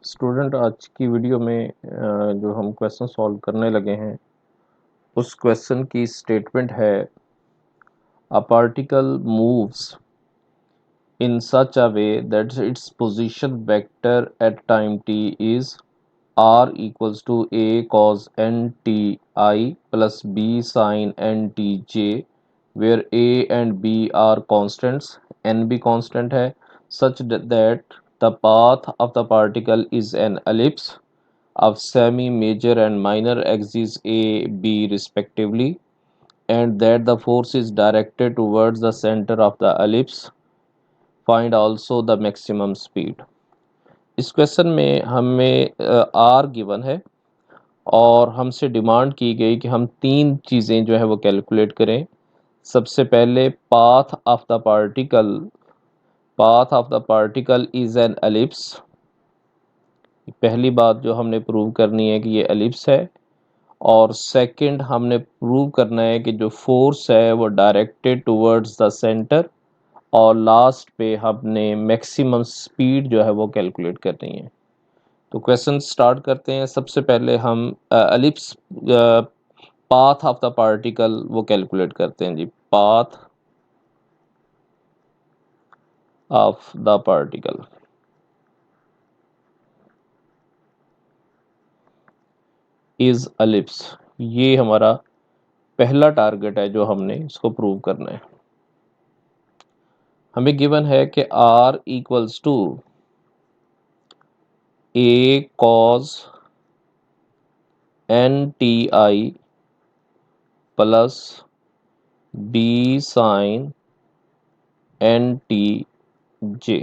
Student आज की video में जो हम क्वेश्चन सॉल्व करने लगे हैं उस क्वेश्चन की स्टेटमेंट है a particle moves in such a way that its position vector at time t is r equals to a cos n t I plus b sin n t j where a and b are constants, n भी constant है, such that the path of the particle is an ellipse of semi-major and minor axes A, B respectively, and that the force is directed towards the center of the ellipse. Find also the maximum speed. इस question में हमें are given है और हमसे demand की गई कि हम तीन चीज़ें जो है वो कैलकुलेट करें। सबसे पहले path of the particle is an ellipse. पहली बात जो हमने प्रूव करनी है कि ये एलिप्स है, और सेकंड हमने प्रूव करना है कि जो फोर्स है वो डायरेक्टेड टुवर्ड्स द सेंटर, और लास्ट पे हमने मैक्सिमम स्पीड जो है वो कैलकुलेट करनी है। तो क्वेश्चन स्टार्ट करते हैं। सबसे पहले हम ellipse path of the particle वो कैलकुलेट करते हैं जी। Path of the particle is ellipse, ये हमारा पहला टारगेट है जो हमने इसको प्रूव करना है। हमें गिवन है कि r equals to a cos n t I plus b sin n t j।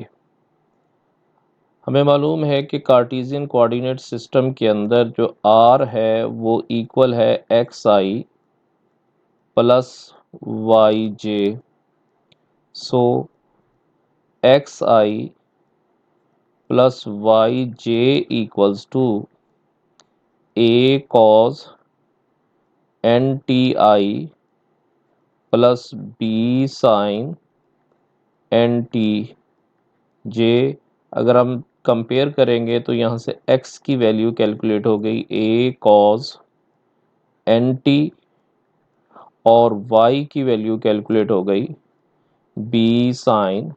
हमें मालूम है कि कार्टेशियन कोऑर्डिनेट सिस्टम के अंदर जो r है वो इक्वल है xi plus yj। So xi plus yj equals to a cos n t I plus b sin n t j। अगर हम कंपेयर करेंगे तो यहाँ से x की वैल्यू कैलकुलेट हो गई a cos n t, और y की वैल्यू कैलकुलेट हो गई b sin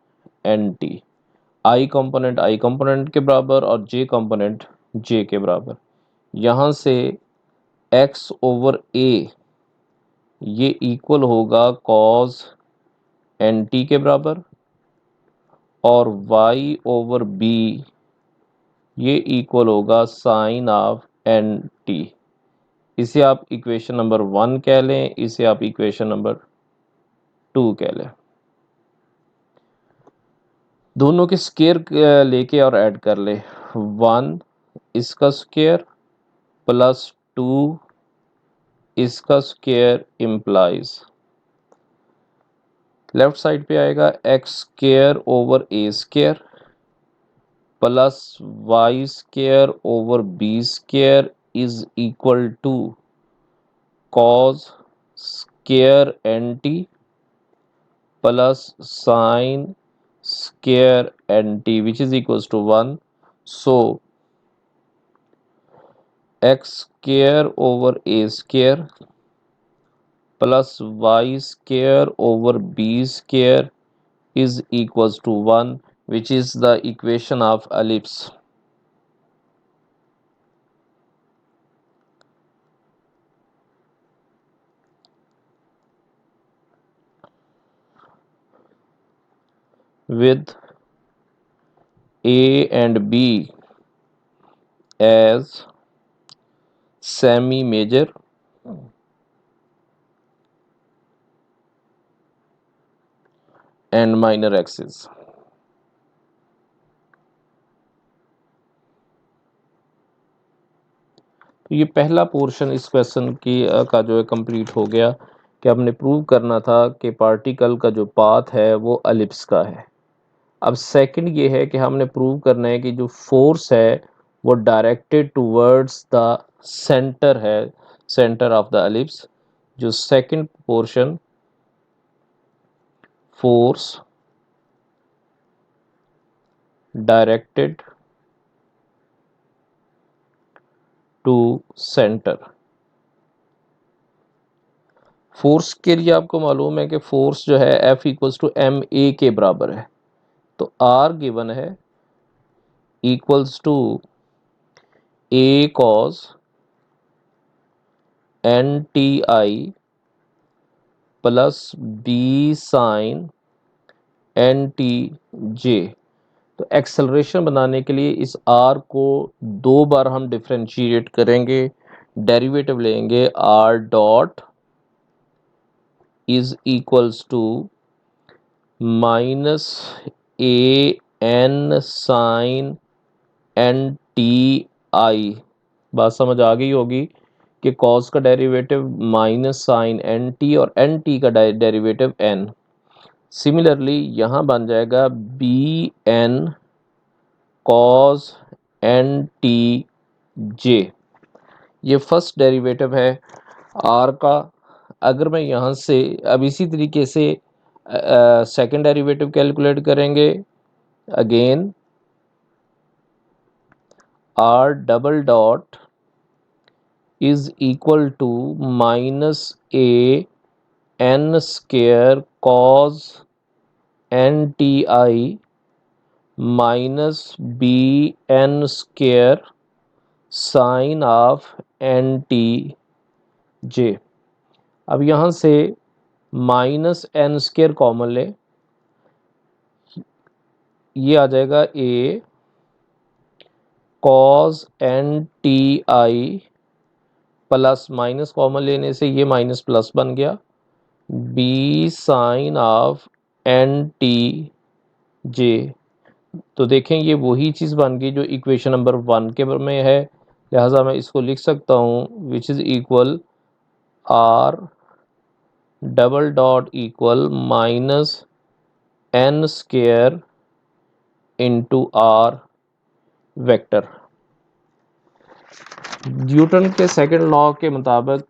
n t। i component के बराबर और j कंपोनेंट j के बराबर। यहाँ से x ओवर a ये इक्वल होगा cos एन टी के बराबर, और y ओवर b ये इक्वल होगा साइन ऑफ एन टी। इसे आप इक्वेशन नंबर 1 कह लें, इसे आप इक्वेशन नंबर 2 कह लें। दोनों के स्क्वायर लेके और ऐड कर ले। 1 इसका स्क्वायर प्लस 2 इसका स्क्वायर इम्प्लाइज लेफ्ट साइड पे आएगा x square over a square plus y square over b square is equal to cos square n t plus sine square n t which is equals to 1। So x square over a square plus y square over b square is equals to 1, which is the equation of ellipse. With A and B as semi-major and minor axes. तो ये पहला portion इस question की का जो है complete हो गया कि हमने प्रूव करना था कि पार्टिकल का जो पाथ है वो एलिप्स का है। अब सेकंड ये है कि हमने प्रूव करना है कि जो फोर्स है वो डायरेक्टेड टुवर्ड्स द सेंटर है, सेंटर ऑफ द एलिप्स। जो second portion force directed to centre. Force के लिए आपको मालूम है कि फोर्स जो है F equals to m a के बराबर है, तो R गिवन है equals to a cos n t i plus b sine n t j. तो एक्सेलरेशन बनाने के लिए इस R को दो बार हम डिफ्रेंशिएट करेंगे, डेरिवेटिव लेंगे R dot is equals to minus a n sine n t i. बात समझ आ गई होगी कि कॉस का derivative minus sine n t और एन टी का डेरिवेटिव एन। सिमिलरली यहाँ बन जाएगा b n cos n t j. ये फर्स्ट डेरिवेटिव है आर का। अगर मैं यहाँ से अब इसी तरीके से सेकंड डेरिवेटिव कैलकुलेट करेंगे, again r double dot is equal to minus a n square cos n t i minus b n square sine of n t j. अब यहाँ से माइनस एन स्केयर कॉमन ले, ये आ जाएगा a cos n t i plus minus common लेने से ये माइनस प्लस बन गया, b sine of n t j. तो देखें ये वही चीज़ बन गई जो इक्वेशन नंबर 1 के में है, लिहाजा मैं इसको लिख सकता हूँ which is equal r double dot equal minus n square into r vector. Newton के सेकंड लॉ के मुताबिक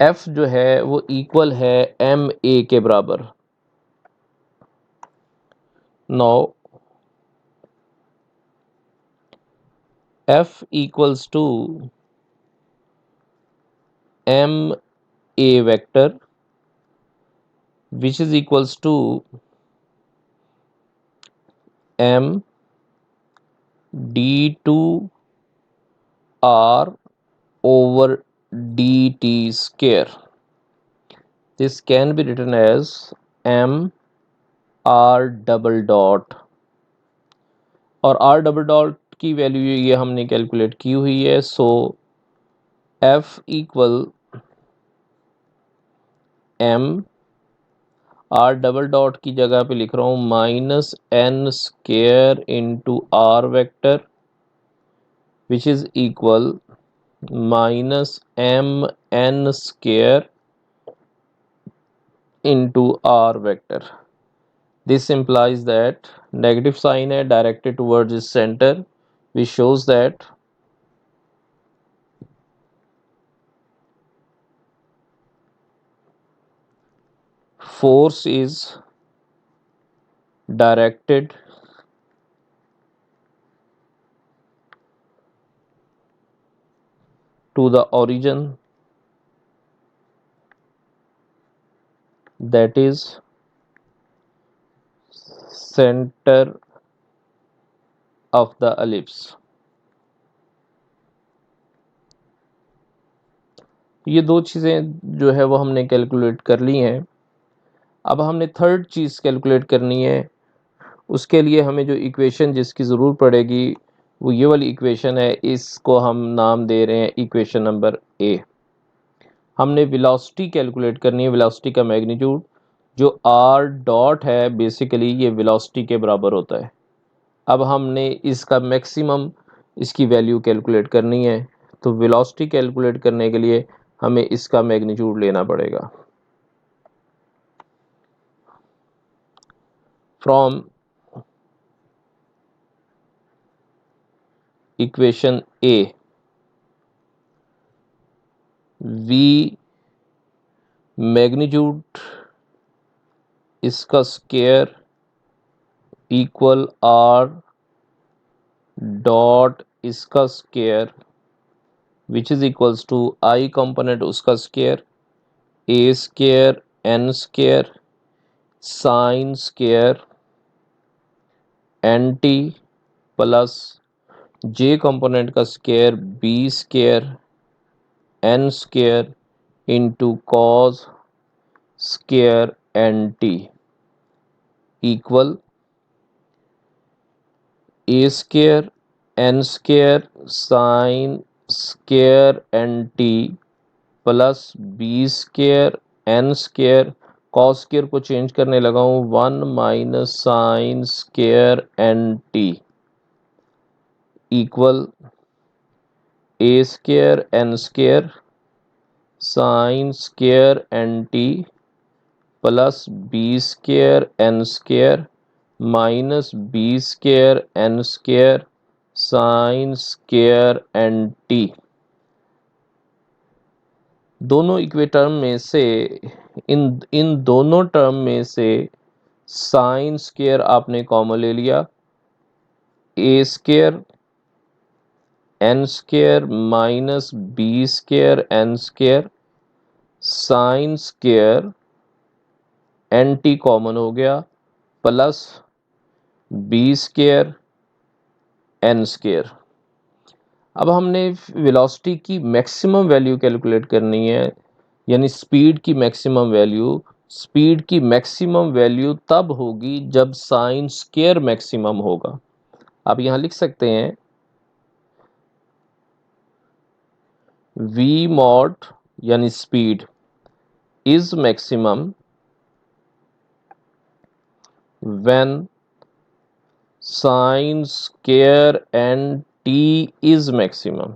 एफ जो है वो इक्वल है एम ए के बराबर। Now f equals to m a vector which is equals to m d2 r over dt square. This can be written as m r double dot, और r double dot की value ये हमने calculate की हुई है। So f equal m r double dot की जगह पे लिख रहा हूँ minus n square into r vector which is equal minus m n square into r vector. This implies that negative sign है directed towards its center, which shows that force is directed to the origin, that is center of the ellipse. ये दो चीज़ें जो है वो हमने calculate कर ली हैं। अब हमने थर्ड चीज़ कैलकुलेट करनी है। उसके लिए हमें जो इक्वेशन जिसकी ज़रूरत पड़ेगी वो ये वाली इक्वेशन है। इसको हम नाम दे रहे हैं इक्वेशन नंबर ए। हमने वेलोसिटी कैलकुलेट करनी है, वेलोसिटी का मैग्नीट्यूड जो आर डॉट है बेसिकली ये वेलोसिटी के बराबर होता है। अब हमने इसका मैक्सिमम इसकी वैल्यू कैलकुलेट करनी है, तो वेलोसिटी कैलकुलेट करने के लिए हमें इसका मैग्नीट्यूड लेना पड़ेगा। From equation a v magnitude इसका स्क्वायर इक्वल आर डॉट इसका square which is equals to i component उसका square a square n square sine square n t plus j component का square b square n square into cos square n t equal a square n square sine square n t plus b square n square cos square को change करने लगा हूँ 1 minus sign square n t equal a square n square sine square n t plus b square n square minus b square n square sine square n t. दोनों इक्वेटर्म में से इन इन दोनों term में से साइन स्केयर आपने common ले लिया, a square n square minus b square n square sine square n t common हो गया plus b square n square. अब हमने वेलोसिटी की मैक्सिमम वैल्यू कैलकुलेट करनी है, यानी स्पीड की मैक्सिमम वैल्यू। स्पीड की मैक्सिमम वैल्यू तब होगी जब साइन स्केयर मैक्सिमम होगा। आप यहां लिख सकते हैं v मॉड यानी speed is maximum when sine square and t is maximum.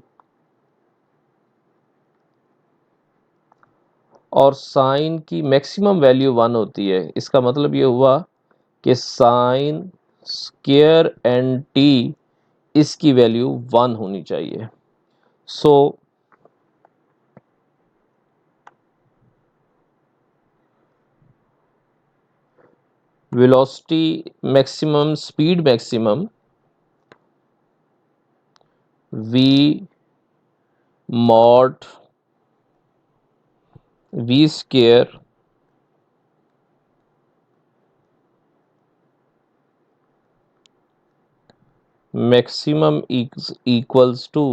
और साइन की मैक्सिमम वैल्यू 1 होती है, इसका मतलब ये हुआ कि साइन स्केयर एंड टी इसकी वैल्यू 1 होनी चाहिए। So velocity maximum speed maximum v mod v square maximum equals to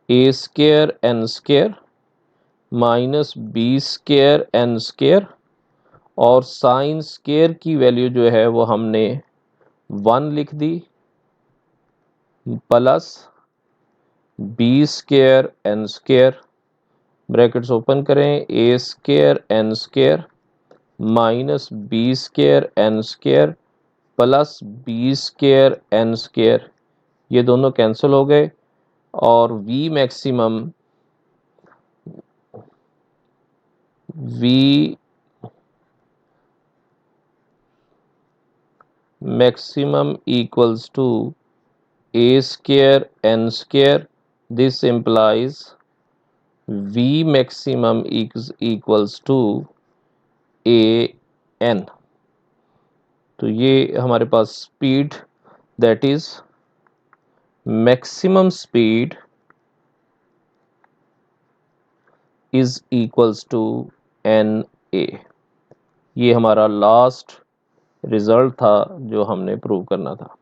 a square n square minus b square n square, और साइन स्केयर की वैल्यू जो है वो हमने 1 लिख दी plus b square n square, brackets open करें, a square n square minus b square n square plus b square n square, ये दोनों कैंसिल हो गए और v maximum equals to a square n square. This implies v maximum equals to a n. तो ये हमारे पास speed that is maximum speed is equals to n a. ये हमारा लास्ट रिजल्ट था जो हमने प्रूव करना था।